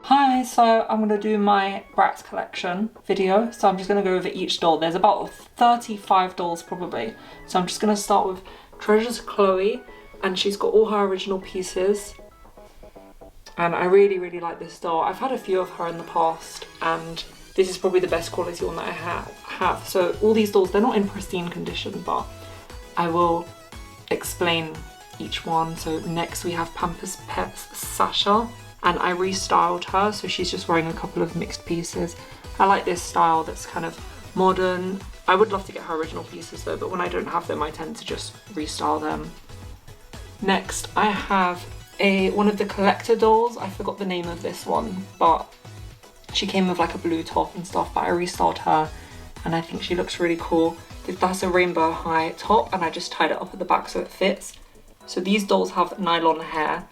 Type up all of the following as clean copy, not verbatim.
Hi, so I'm going to do my BRATZ collection video, so I'm just going to go over each doll. There's about 35 dolls probably, so I'm just going to start with Treasure's Chloe, and she's got all her original pieces, and I really like this doll. I've had a few of her in the past, and this is probably the best quality one that I have. So all these dolls, they're not in pristine condition, but I will explain each one. So next we have Pampers Pet's Sasha, and I restyled her, so she's just wearing a couple of mixed pieces. I like this style that's kind of modern. I would love to get her original pieces though, but when I don't have them I tend to just restyle them. Next I have one of the collector dolls. I forgot the name of this one, but she came with like a blue top and stuff, but I restyled her and I think she looks really cool. That's a rainbow high top, and I just tied it up at the back so it fits. So these dolls have nylon hair.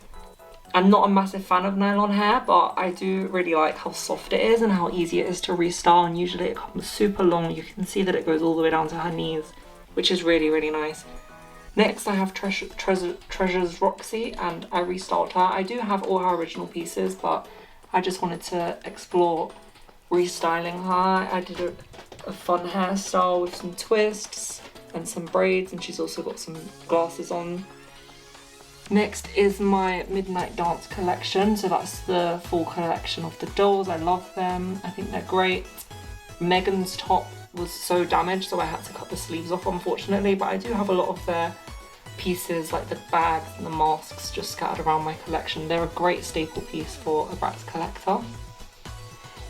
I'm not a massive fan of nylon hair, but I do really like how soft it is and how easy it is to restyle, and usually it comes super long. You can see that it goes all the way down to her knees, which is really nice. Next I have Treasure's Roxy, and I restyled her. I do have all her original pieces, but I just wanted to explore restyling her. I did a fun hairstyle with some twists and some braids, and she's also got some glasses on. Next is my Midnight Dance collection, so that's the full collection of the dolls. I love them, I think they're great. Megan's top was so damaged, so I had to cut the sleeves off unfortunately, but I do have a lot of their pieces, like the bags and the masks, just scattered around my collection. They're a great staple piece for a BRATZ collector.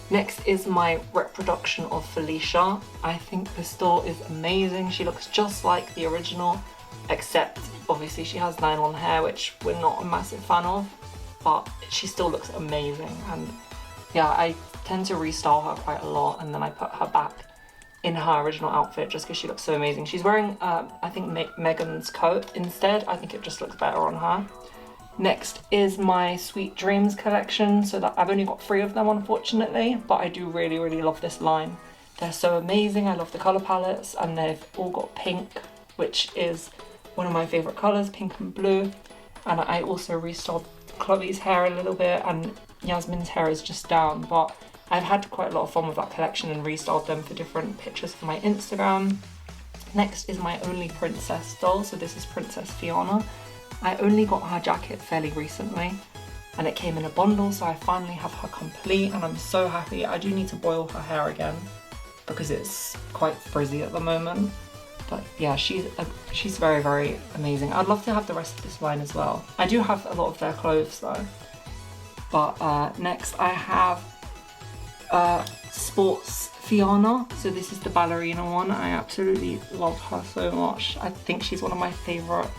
Next is my reproduction of Felicia. I think this doll is amazing. She looks just like the original, except obviously she has nylon hair, which we're not a massive fan of, but she still looks amazing. And yeah, I tend to restyle her quite a lot, and then I put her back in her original outfit just because she looks so amazing. She's wearing I think Megan's coat instead. I think it just looks better on her. Next is my Sweet Dreams collection, so that I've only got 3 of them unfortunately, but I do really love this line. They're so amazing. I love the colour palettes, and they've all got pink, which is one of my favourite colours, pink and blue. And I also restyled Chloe's hair a little bit, and Yasmin's hair is just down, but I've had quite a lot of fun with that collection and restyled them for different pictures for my Instagram. Next is my only princess doll, so this is Princess Fiona. I only got her jacket fairly recently, and it came in a bundle, so I finally have her complete, and I'm so happy. I do need to boil her hair again because it's quite frizzy at the moment. But yeah, she's very amazing. I'd love to have the rest of this line as well. I do have a lot of their clothes though. But next I have Sports Fiona. So this is the ballerina one. I absolutely love her so much. I think she's one of my favourite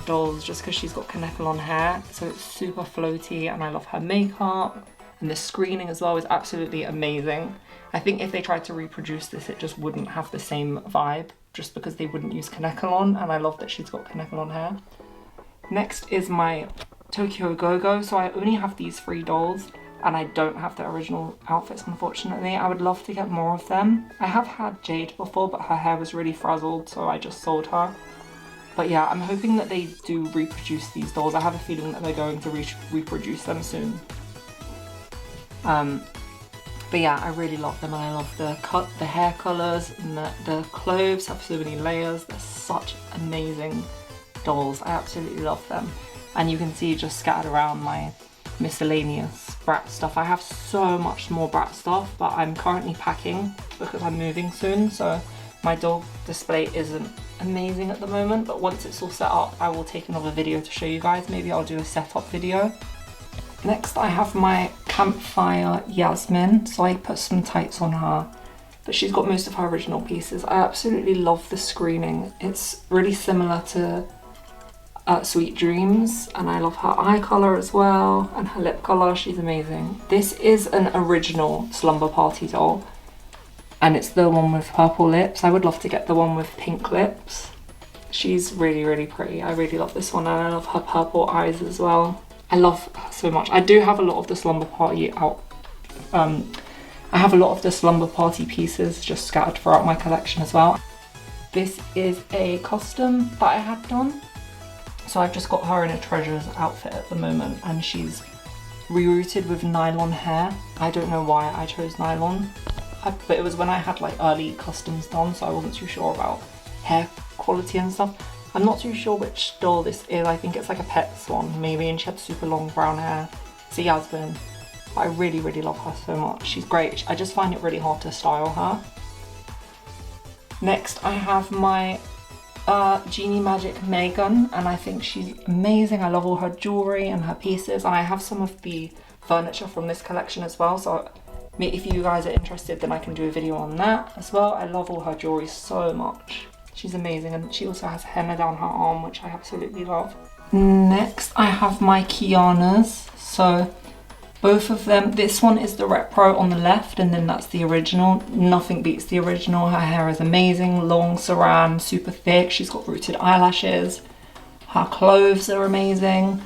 dolls just because she's got Connecalon hair. So it's super floaty, and I love her makeup. And the screening as well is absolutely amazing. I think if they tried to reproduce this, it just wouldn't have the same vibe, just because they wouldn't use Connecalon, and I love that she's got Connecalon hair. Next is my Tokyo Go-Go. So I only have these 3 dolls, and I don't have the original outfits unfortunately. I would love to get more of them. I have had Jade before, but her hair was really frazzled, so I just sold her. But yeah, I'm hoping that they do reproduce these dolls. I have a feeling that they're going to reproduce them soon. But yeah, I really love them, and I love the hair colours, and the clothes have so many layers. They're such amazing dolls. I absolutely love them. And you can see just scattered around my miscellaneous BRATZ stuff. I have so much more BRATZ stuff, but I'm currently packing because I'm moving soon, so my doll display isn't amazing at the moment, but once it's all set up I will take another video to show you guys. Maybe I'll do a setup video. Next I have my Campfire Yasmin. So I put some tights on her, but she's got most of her original pieces. I absolutely love the screening. It's really similar to Sweet Dreams, and I love her eye colour as well, and her lip colour. She's amazing. This is an original Slumber Party doll, and it's the one with purple lips. I would love to get the one with pink lips. She's really pretty. I really love this one, and I love her purple eyes as well. I love her so much. I do have a lot of the Slumber Party I have a lot of the Slumber Party pieces just scattered throughout my collection as well. This is a custom that I had done. So I've just got her in a Treasure's outfit at the moment, and she's rerouted with nylon hair. I don't know why I chose nylon, but it was when I had like early customs done, so I wasn't too sure about hair quality and stuff. I'm not too sure which doll this is. I think it's like a Pets one maybe, and she had super long brown hair. It's a Yasmin. But I really, really love her so much. She's great. I just find it really hard to style her. Next I have my Genie Magic Megan, and I think she's amazing. I love all her jewellery and her pieces, and I have some of the furniture from this collection as well, so if you guys are interested then I can do a video on that as well. I love all her jewellery so much. She's amazing, and she also has henna down her arm, which I absolutely love. Next I have my Kianas. So both of them, this one is the Repro on the left, and then that's the original. Nothing beats the original. Her hair is amazing, long saran, super thick. She's got rooted eyelashes. Her clothes are amazing.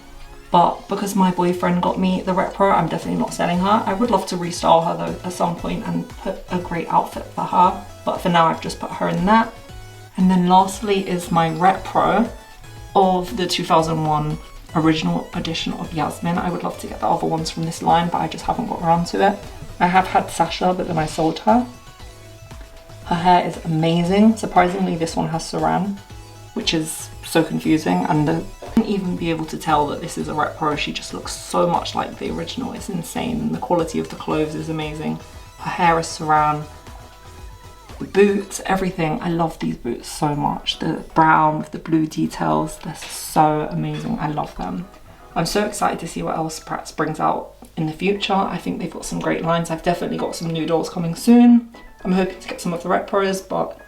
But because my boyfriend got me the Repro, I'm definitely not selling her. I would love to restyle her though at some point and put a great outfit for her. But for now I've just put her in that. And then lastly is my Repro of the 2001 original edition of Yasmin. I would love to get the other ones from this line, but I just haven't got around to it. I have had Sasha, but then I sold her. Her hair is amazing. Surprisingly, this one has saran, which is so confusing, and I couldn't even be able to tell that this is a Repro. She just looks so much like the original. It's insane, and the quality of the clothes is amazing. Her hair is saran. The boots, everything. I love these boots so much. The brown with the blue details, they're so amazing. I love them. I'm so excited to see what else BRATZ brings out in the future. I think they've got some great lines. I've definitely got some new dolls coming soon. I'm hoping to get some of the Repros, but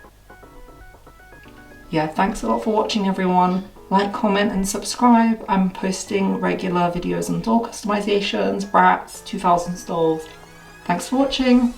yeah, thanks a lot for watching everyone. Like, comment and subscribe. I'm posting regular videos on doll customizations, BRATZ, 2000s dolls. Thanks for watching.